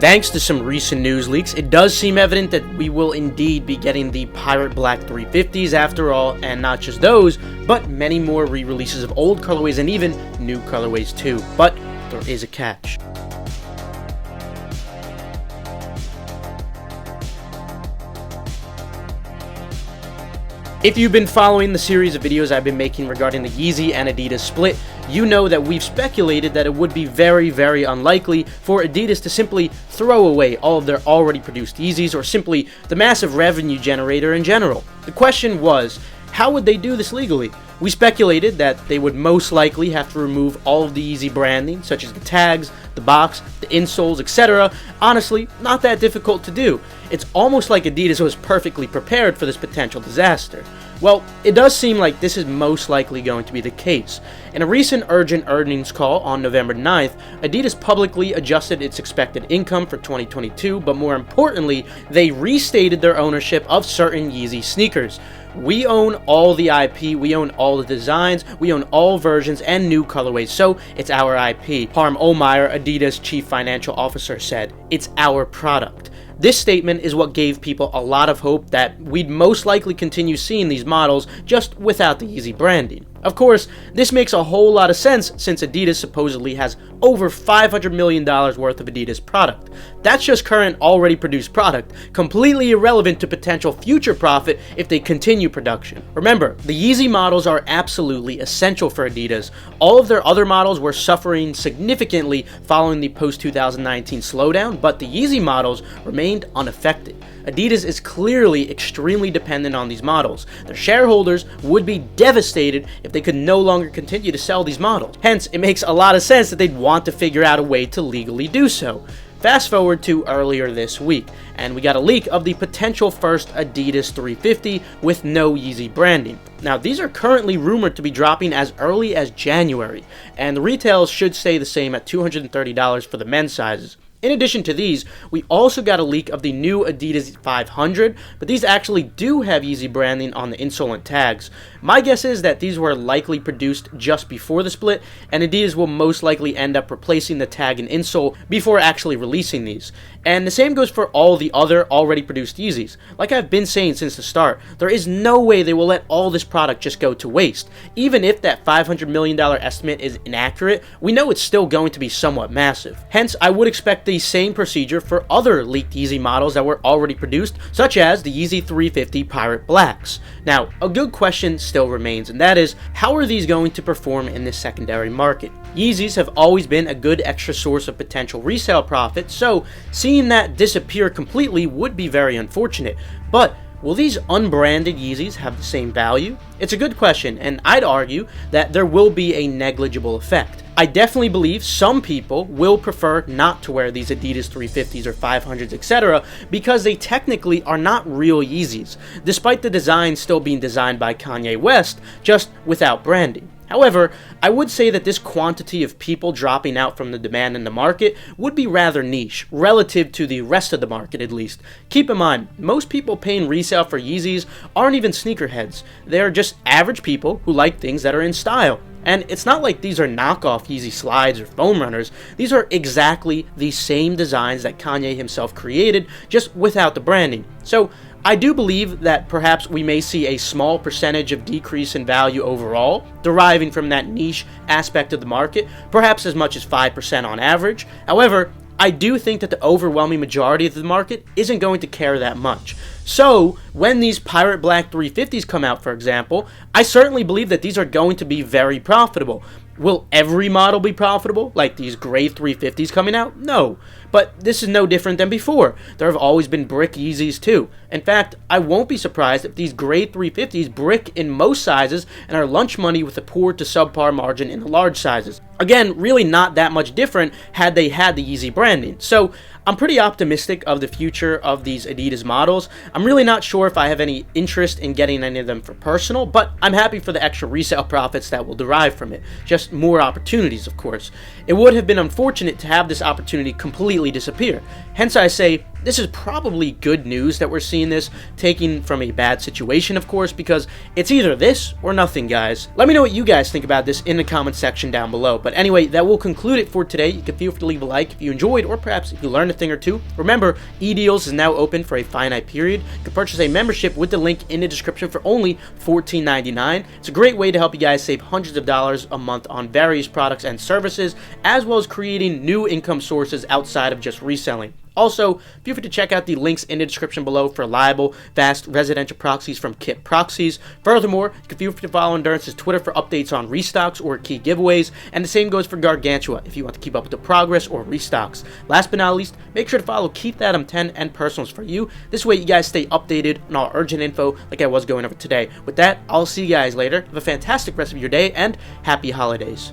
Thanks to some recent news leaks, it does seem evident that we will indeed be getting the Pirate Black 350s after all, and not just those, but many more re-releases of old colorways and even new colorways too. But there is a catch. If you've been following the series of videos I've been making regarding the Yeezy and Adidas split, you know that we've speculated that it would be very, very unlikely for Adidas to simply throw away all of their already produced Yeezys or simply the massive revenue generator in general. The question was, how would they do this legally? We speculated that they would most likely have to remove all of the Yeezy branding, such as the tags, the box, the insoles, etc. Honestly, not that difficult to do. It's almost like Adidas was perfectly prepared for this potential disaster. Well, it does seem like this is most likely going to be the case. In a recent urgent earnings call on November 9th, Adidas publicly adjusted its expected income for 2022, but more importantly, they restated their ownership of certain Yeezy sneakers. We own all the IP, we own all the designs, we own all versions and new colorways, so it's our IP. Harm Omeyer, Adidas Chief Financial Officer, said, "It's our product." This statement is what gave people a lot of hope that we'd most likely continue seeing these models just without the Yeezy branding. Of course, this makes a whole lot of sense since Adidas supposedly has over $500 million worth of Adidas product. That's just current already produced product, completely irrelevant to potential future profit if they continue production. Remember, the Yeezy models are absolutely essential for Adidas. All of their other models were suffering significantly following the post-2019 slowdown, but the Yeezy models remained unaffected. Adidas is clearly extremely dependent on these models. Their shareholders would be devastated if they could no longer continue to sell these models. Hence, it makes a lot of sense that they'd want to figure out a way to legally do so. Fast forward to earlier this week, and we got a leak of the potential first Adidas 350 with no Yeezy branding. Now, these are currently rumored to be dropping as early as January, and the retails should stay the same at $230 for the men's sizes. In addition to these, we also got a leak of the new Adidas 500, but these actually do have Yeezy branding on the insole and tags. My guess is that these were likely produced just before the split, and Adidas will most likely end up replacing the tag and insole before actually releasing these. And the same goes for all the other already produced Yeezys. Like I've been saying since the start, there is no way they will let all this product just go to waste. Even if that $500 million estimate is inaccurate, we know it's still going to be somewhat massive. Hence, I would expect the same procedure for other leaked Yeezy models that were already produced, such as the Yeezy 350 Pirate Blacks. Now, a good question still remains, and that is, how are these going to perform in this secondary market? Yeezys have always been a good extra source of potential resale profit, so seeing that disappear completely would be very unfortunate. But will these unbranded Yeezys have the same value? It's a good question, and I'd argue that there will be a negligible effect. I definitely believe some people will prefer not to wear these Adidas 350s or 500s, etc. because they technically are not real Yeezys, despite the design still being designed by Kanye West, just without branding. However, I would say that this quantity of people dropping out from the demand in the market would be rather niche, relative to the rest of the market at least. Keep in mind, most people paying resale for Yeezys aren't even sneakerheads. They are just average people who like things that are in style. And it's not like these are knockoff Yeezy slides or foam runners. These are exactly the same designs that Kanye himself created, just without the branding. So I do believe that perhaps we may see a small percentage of decrease in value overall, deriving from that niche aspect of the market, perhaps as much as 5% on average. However, I do think that the overwhelming majority of the market isn't going to care that much. So, when these Pirate Black 350s come out, for example, I certainly believe that these are going to be very profitable. Will every model be profitable, like these gray 350s coming out? No. But this is no different than before. There have always been brick Yeezys too. In fact, I won't be surprised if these gray 350s brick in most sizes and are lunch money with a poor to subpar margin in the large sizes. Again, really not that much different had they had the Yeezy branding. So, I'm pretty optimistic of the future of these Adidas models. I'm really not sure if I have any interest in getting any of them for personal, but I'm happy for the extra resale profits that will derive from it. Just more opportunities, of course. It would have been unfortunate to have this opportunity completely disappear. Hence I say, this is probably good news that we're seeing this, taking from a bad situation, of course, because it's either this or nothing, guys. Let me know what you guys think about this in the comment section down below. But anyway, that will conclude it for today. You can feel free to leave a like if you enjoyed, or perhaps if you learned a thing or two. Remember, eDeals is now open for a finite period. You can purchase a membership with the link in the description for only $14.99. It's a great way to help you guys save hundreds of dollars a month on various products and services, as well as creating new income sources outside of just reselling. Also, feel free to check out the links in the description below for reliable, fast residential proxies from Kit Proxies. Furthermore, you can feel free to follow Endurance's Twitter for updates on restocks or key giveaways, and the same goes for Gargantua if you want to keep up with the progress or restocks. Last but not least, make sure to follow Keep That 10 and Personals for You. This way you guys stay updated on all urgent info like I was going over today. With that, I'll see you guys later. Have a fantastic rest of your day, and happy holidays.